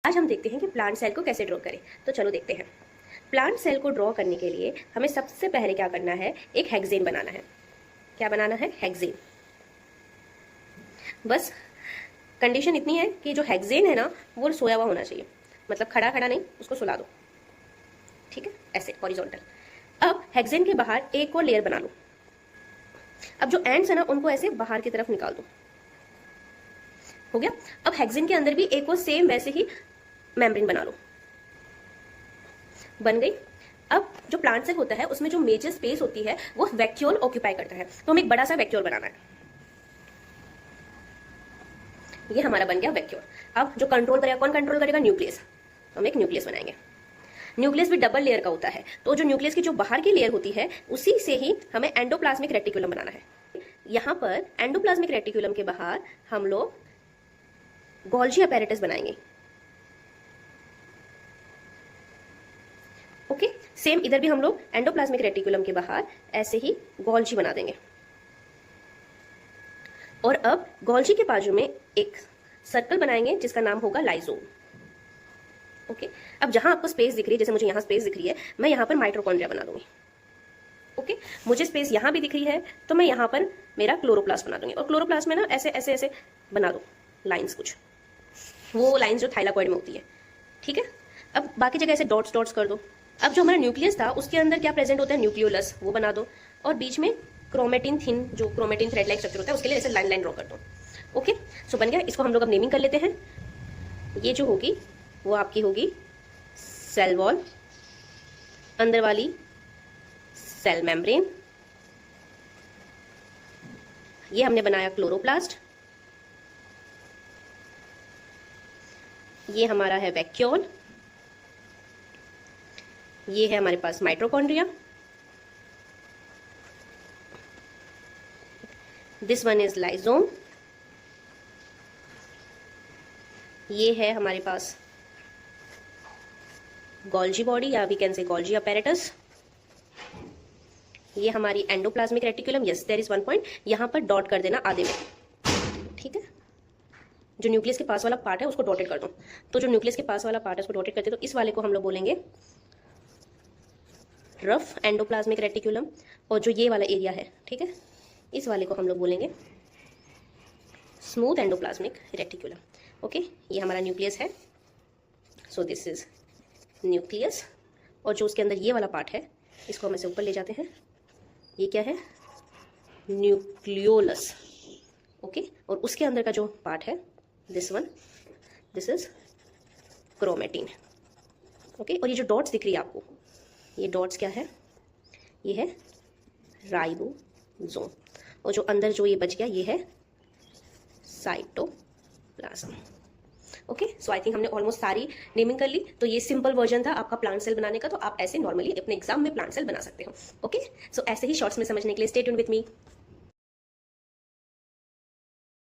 आज हम देखते हैं कि प्लांट सेल को कैसे ड्रॉ करें। तो चलो देखते हैं। प्लांट सेल को ड्रॉ करने के लिए हमें सबसे पहले क्या करना है, एक हेक्सेन बनाना है। क्या बनाना है? हेक्सेन। बस कंडीशन इतनी है कि जो हेक्सेन है ना वो सोया हुआ होना चाहिए, मतलब खड़ा खड़ा नहीं, उसको सुला दो। ठीक है, ऐसे हॉरिजॉन्टल। अब हेक्सेन के बाहर एक और लेयर बना लो। अब जो एंड्स है ना उनको ऐसे बाहर की तरफ निकाल दो। हो गया। अब हेक्सेन के अंदर भी एक और सेम वैसे ही मेम्ब्रेन बना लो। बन गई। अब जो प्लांट सेल होता है उसमें जो मेजर स्पेस होती है वो वैक्यूल ऑक्यूपाई करता है, तो हमें एक बड़ा सा वैक्यूल बनाना है। ये हमारा बन गया वैक्यूल। अब जो कंट्रोल करेगा, कौन कंट्रोल करेगा? न्यूक्लियस। हम एक न्यूक्लियस बनाएंगे। न्यूक्लियस भी डबल लेयर का होता है, तो जो न्यूक्लियस की जो बाहर की लेयर होती है उसी से ही हमें एंडोप्लाज्मिक रेटिकुलम बनाना है। यहां पर एंडोप्लाज्मिक रेटिकुलम के बाहर हम लोग गोल्जी अपैरेटस बनाएंगे। ओके, सेम इधर भी हम लोग एंडोप्लाज्मिक रेटिकुलम के बाहर ऐसे ही गोल्जी बना देंगे। और अब गोल्जी के बाजू में एक सर्कल बनाएंगे जिसका नाम होगा लाइजोम। ओके, अब जहां आपको स्पेस दिख रही है, जैसे मुझे यहां स्पेस दिख रही है, मैं यहां पर माइटोकॉन्ड्रिया बना दूंगी। ओके, मुझे स्पेस यहां भी दिख रही है तो मैं यहां पर मेरा क्लोरोप्लास्ट बना दूंगी। और क्लोरोप्लास्ट में ना ऐसे ऐसे ऐसे बना दो लाइंस, कुछ वो लाइंस जो थाइलाकॉइड में होती है। ठीक है, अब बाकी जगह ऐसे डॉट्स डॉट्स कर दो। अब जो हमारा न्यूक्लियस था उसके अंदर क्या प्रेजेंट होता है? न्यूक्लियोलस, वो बना दो। और बीच में क्रोमेटिन थिन, जो क्रोमेटिन थ्रेड लाइक स्ट्रक्चर होता है, उसके लिए ऐसे लाइन लाइन ड्रॉ कर दो। ओके, सो बन गया। इसको हम लोग अब नेमिंग कर लेते हैं। ये जो होगी वो आपकी होगी सेल वॉल, अंदर वाली सेल मेम्ब्रेन, ये हमने बनाया क्लोरोप्लास्ट, ये हमारा है वैक्यूल, ये है हमारे पास mitochondria, this one is lysosome, ये है हमारे पास गोल्जी बॉडी या we can say Golgi apparatus, ये हमारी endoplasmic reticulum. Yes, there is one point, यहां पर डॉट कर देना आधे में। ठीक है, जो न्यूक्लियस के पास वाला पार्ट है उसको डॉटेड कर दो। तो जो न्यूक्लियस के पास वाला पार्ट है उसको डॉटेड करते, तो इस वाले को हम लोग बोलेंगे रफ एंडोप्लाज्मिक रेटिकुलम। और जो ये वाला एरिया है, ठीक है, इस वाले को हम लोग बोलेंगे स्मूथ एंडोप्लाज्मिक रेटिकुलम। ओके, ये हमारा न्यूक्लियस है। So this is nucleus. और जो उसके अंदर ये वाला पार्ट है इसको हम ऐसे ऊपर ले जाते हैं। ये क्या है? न्यूक्लियोलस। ओके, और उसके अंदर का जो पार्ट है this one, this is chromatin. Okay, और ये जो डॉट्स दिख रही है आपको, ये डॉट्स क्या है? ये है राइबोसोम। और जो अंदर जो ये बच गया ये है cytoplasm. Okay, so I think हमने ऑलमोस्ट सारी नेमिंग कर ली। तो ये सिंपल वर्जन था आपका प्लांट सेल बनाने का। तो आप ऐसे नॉर्मली अपने एग्जाम में प्लांट सेल बना सकते हो। ओके, सो ऐसे ही शॉर्ट्स में समझने के लिए स्टे ट्यून्ड विद मी।